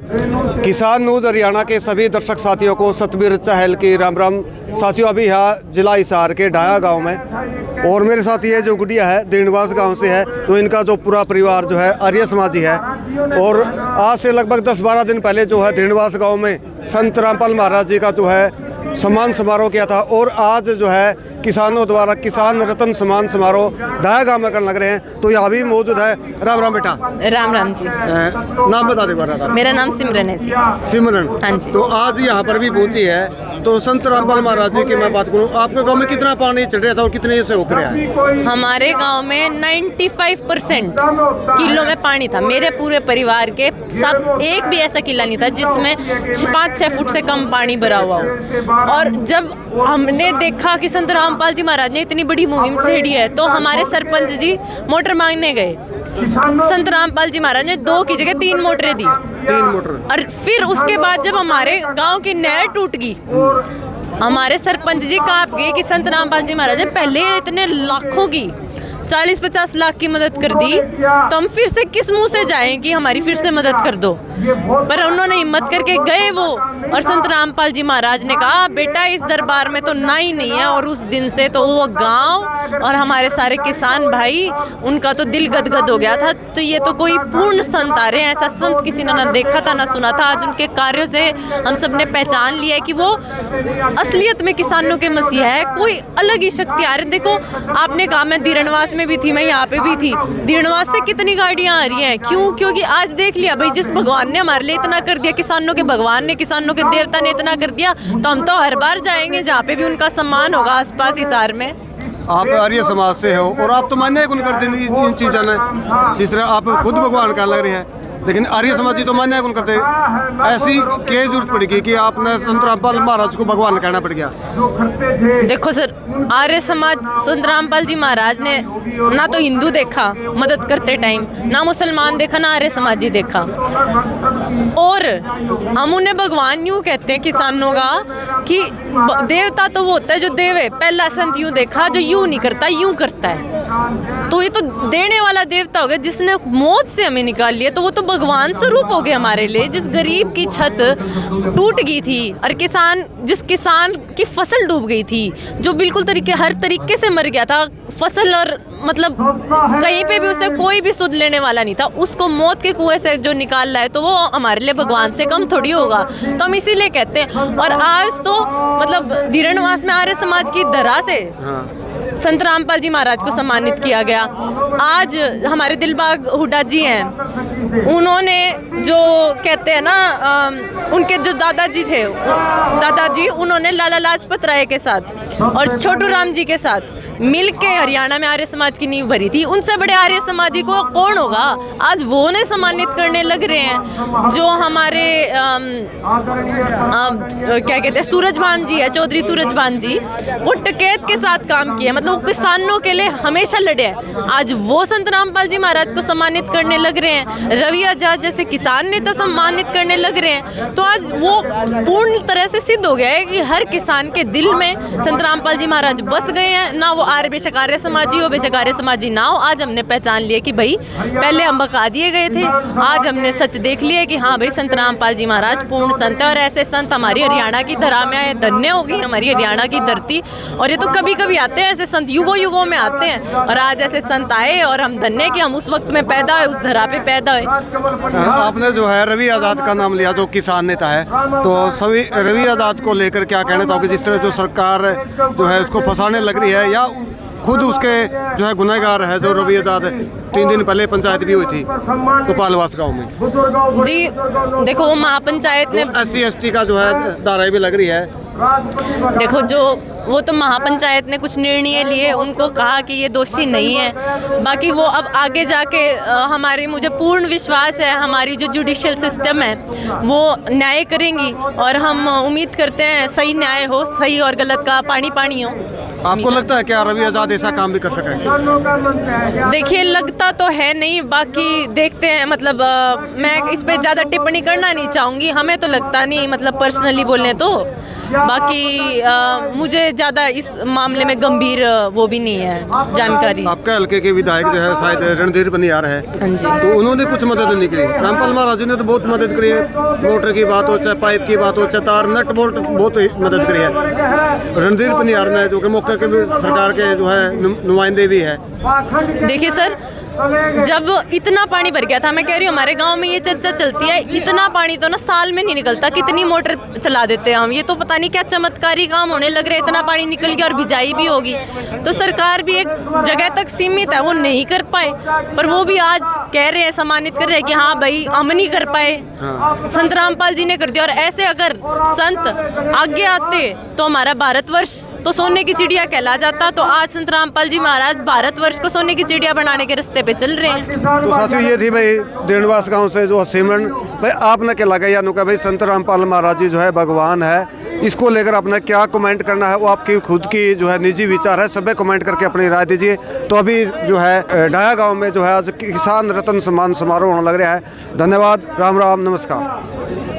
किसान न्यूज़ हरियाणा के सभी दर्शक साथियों को सतबीर चहल की राम राम। साथियों, अभी यहाँ जिला हिसार के डाया गांव में और मेरे साथ ये जो गुड़िया है दीनवास गांव से है, तो इनका जो पूरा परिवार जो है आर्य समाजी है। और आज से लगभग 10-12 दिन पहले जो है दीनवास गांव में संत रामपाल महाराज जी का जो है सम्मान समारोह किया था। और आज जो है किसानों द्वारा किसान रत्न सम्मान समारोह डाया गांव में करने लग रहे हैं। तो यहाँ भी मौजूद है। राम राम बेटा। राम राम जी। नाम बता दे बारा। मेरा नाम सिमरन है जी। सिमरन, हाँ जी। तो आज यहाँ पर भी पहुंची है। तो संत रामपाल महाराज जी की मैं बात करूँ, आपके गांव में कितना पानी चढ़ रहा था और कितने से होकर आया है? हमारे गांव में 95% किलो में पानी था। मेरे पूरे परिवार के सब एक भी ऐसा किला नहीं था जिसमें 5-6 फुट से कम पानी भरा हुआ हो। और जब हमने देखा कि संत रामपाल जी महाराज ने इतनी बड़ी मुहिम छेड़ी है, तो हमारे सरपंच जी मोटर मांगने गए। संत रामपाल जी महाराज ने 2 की जगह 3 मोटरें दी। 3 मोटर। और फिर उसके बाद जब हमारे गांव की नहर टूट गई, हमारे सरपंच जी कांप गए कि संत रामपाल जी महाराज ने पहले इतने लाखों की 40-50 लाख की मदद कर दी, तो हम फिर से किस मुंह से जाएं कि हमारी फिर से मदद कर दो। पर उन्होंने हिम्मत करके गए वो, और संत रामपाल जी महाराज ने कहा बेटा इस दरबार में तो ना ही नहीं है। और उस दिन से तो वो गांव और हमारे सारे किसान भाई, उनका तो दिल गदगद हो गया था। तो ये तो कोई पूर्ण संत आ रहे हैं, ऐसा संत किसी ने ना देखा था ना सुना था। आज उनके कार्यों से हम सब ने पहचान लिया है कि वो असलियत में किसानों के मसीहा है। कोई अलग ही शक्ति आ रही। देखो आपने कहा मैं दीरणवास में भी थी, मैं यहाँ पे भी थी। दीरणवास से कितनी गाड़ियां आ रही हैं, क्यों? क्योंकि आज देख लिया भाई, जिस भगवान ने हमारे लिए इतना कर दिया, किसानों के भगवान ने, किसानों के देवता ने इतना कर दिया, तो हम तो हर बार जाएंगे जहाँ पे भी उनका सम्मान होगा आसपास हिसार में। आप आर्य समाज से हो और आप तो मान्य गुण करते इन चीज़ों ने, जिस तरह आप खुद भगवान का लग रहे हैं, लेकिन आर्य समाजी तो मान्य गुण करते। ऐसी क्या जरूरत पड़ेगी कि आपने संत रामपाल महाराज को भगवान कहना पड़ गया? देखो सर, आर्य समाज संत रामपाल जी महाराज ने ना तो हिंदू देखा मदद करते टाइम, ना मुसलमान देखा, ना आर्य समाजी देखा। और हम उन्हें भगवान यूँ कहते हैं किसानों का कि देवता तो वो होता है जो देवे। पहला संत यूँ देखा जो यूँ नहीं करता, यूँ करता है। तो ये तो देने वाला देवता हो गया जिसने मौत से हमें निकाल लिया। तो वो तो भगवान स्वरूप हो गए हमारे लिए। जिस गरीब की छत टूट गई थी और जिस किसान की फसल डूब गई थी, जो बिल्कुल हर तरीके से मर गया था फसल, और मतलब कहीं पे भी उसे कोई भी सुध लेने वाला नहीं था, उसको मौत के कुएं से जो निकाल रहा है, तो वो हमारे लिए भगवान से कम थोड़ी होगा। तो हम इसीलिए कहते हैं। और आज तो मतलब दीरणवास में आर्य समाज की धरा से संत रामपाल जी महाराज को सम्मानित किया गया। आज हमारे दिलबाग हुड्डा जी हैं, उन्होंने जो कहते हैं ना, उनके जो दादाजी थे, दादाजी उन्होंने लाला लाजपत राय के साथ और छोटू राम जी के साथ मिलके हरियाणा में आर्य समाज की नींव भरी थी। उनसे बड़े आर्य समाजी को कौन होगा? आज वो उन्हें सम्मानित करने लग रहे हैं। जो हमारे क्या कहते हैं, सूरजभान जी है, चौधरी सूरजभान जी, वो टकैत के साथ काम किए, मतलब वो किसानों के लिए हमेशा लड़े हैं। आज वो संत रामपाल जी महाराज को सम्मानित करने लग रहे हैं। रवि आजाद जैसे किसान नेता सम्मानित करने लग रहे हैं। तो आज वो पूर्ण तरह से सिद्ध हो गया है कि हर किसान के दिल में संत रामपाल जी महाराज बस गए हैं। ना वो बेशक आर्य समाजी हो, बेशक आर्य समाजी ना हो, आज हमने पहचान लिया कि भाई पहले हम बका दिए गए थे, आज हमने सच देख लिया कि हाँ भाई संत रामपाल जी महाराज पूर्ण संत है। और ऐसे संत हमारी हरियाणा की धरा में आए, धन्य हो गई हमारी हरियाणा की धरती। और ये तो कभी कभी आते हैं ऐसे संत, युगों युगों में आते हैं, और आज ऐसे संत आए और हम धन्य कि हम उस वक्त में पैदा हुए, उस धरा पे पैदा हुए। आपने जो है रवि आजाद का नाम लिया, जो किसान नेता है, तो सभी रवि आजाद को लेकर क्या कहना चाहोगे? जिस तरह जो सरकार जो है उसको फंसाने लग रही है, या खुद उसके जो है गुनहगार है जो रवि आजाद 3 दिन पहले पंचायत भी हुई थी गोपालवास गांव में जी। देखो वो महापंचायत ने SC/ST का जो है धारा भी लग रही है। देखो जो वो तो महापंचायत ने कुछ निर्णय लिए, उनको कहा कि ये दोषी नहीं है। बाकी वो अब आगे जाके हमारी, मुझे पूर्ण विश्वास है हमारी जो जुडिशियल सिस्टम है वो न्याय करेंगी, और हम उम्मीद करते हैं सही न्याय हो, सही और गलत का पानी पानी हो। आपको लगता है क्या रवि आज़ाद ऐसा काम भी कर सकेंगे? देखिए, लगता तो है नहीं, बाकी देखते हैं। मतलब मैं इस पे ज़्यादा टिप्पणी करना नहीं चाहूँगी, हमें तो लगता नहीं, मतलब पर्सनली बोलें तो। बाकी मुझे ज़्यादा इस मामले में गंभीर वो भी नहीं है जानकारी। आपके हल्के के विधायक जो है शायद रणधीर बनियार है, हाँ जी। तो उन्होंने कुछ मदद नहीं करी। रामपाल महाराज ने तो बहुत मदद करी है, मोटर की बात हो चाहे पाइप की बात हो चाहे तार नट बोल्ट बहुत ही मदद करी है। रणधीर बनियार ने जो कि मौके के भी सरकार के जो है नुमाइंदे भी है। देखिए सर, जब इतना पानी भर गया था, मैं कह रही हूँ हमारे गांव में ये चर्चा चलती है, इतना पानी तो ना साल में नहीं निकलता, कितनी मोटर चला देते हैं हम। ये तो पता नहीं क्या चमत्कारी काम होने लग रहा है, इतना पानी निकल गया और भिजाई भी होगी। तो सरकार भी एक जगह तक सीमित है, वो नहीं कर पाए, पर वो भी आज कह रहे हैं, सम्मानित कर रहे हैं कि हाँ भाई हम नहीं कर पाए, संत रामपाल जी ने कर दिया। और ऐसे अगर संत आगे आते तो हमारा भारतवर्ष तो सोने की चिड़िया कहला जाता। तो आज संत रामपाल जी महाराज भारतवर्ष को सोने की चिड़िया बनाने के रास्ते पे चल रहे हैं। तो साथियों, ये थी भाई देणवास गांव से जो सिमरन भाई। आपने क्या लगा या नुका भाई संत रामपाल महाराज जी जो है भगवान है, इसको लेकर अपना क्या कमेंट करना है वो आपकी खुद की जो है निजी विचार है, सब कमेंट करके अपनी राय दीजिए। तो अभी जो है डाया गांव में जो है आज किसान रत्न सम्मान समारोह होने लग रहा है। धन्यवाद, राम राम, नमस्कार।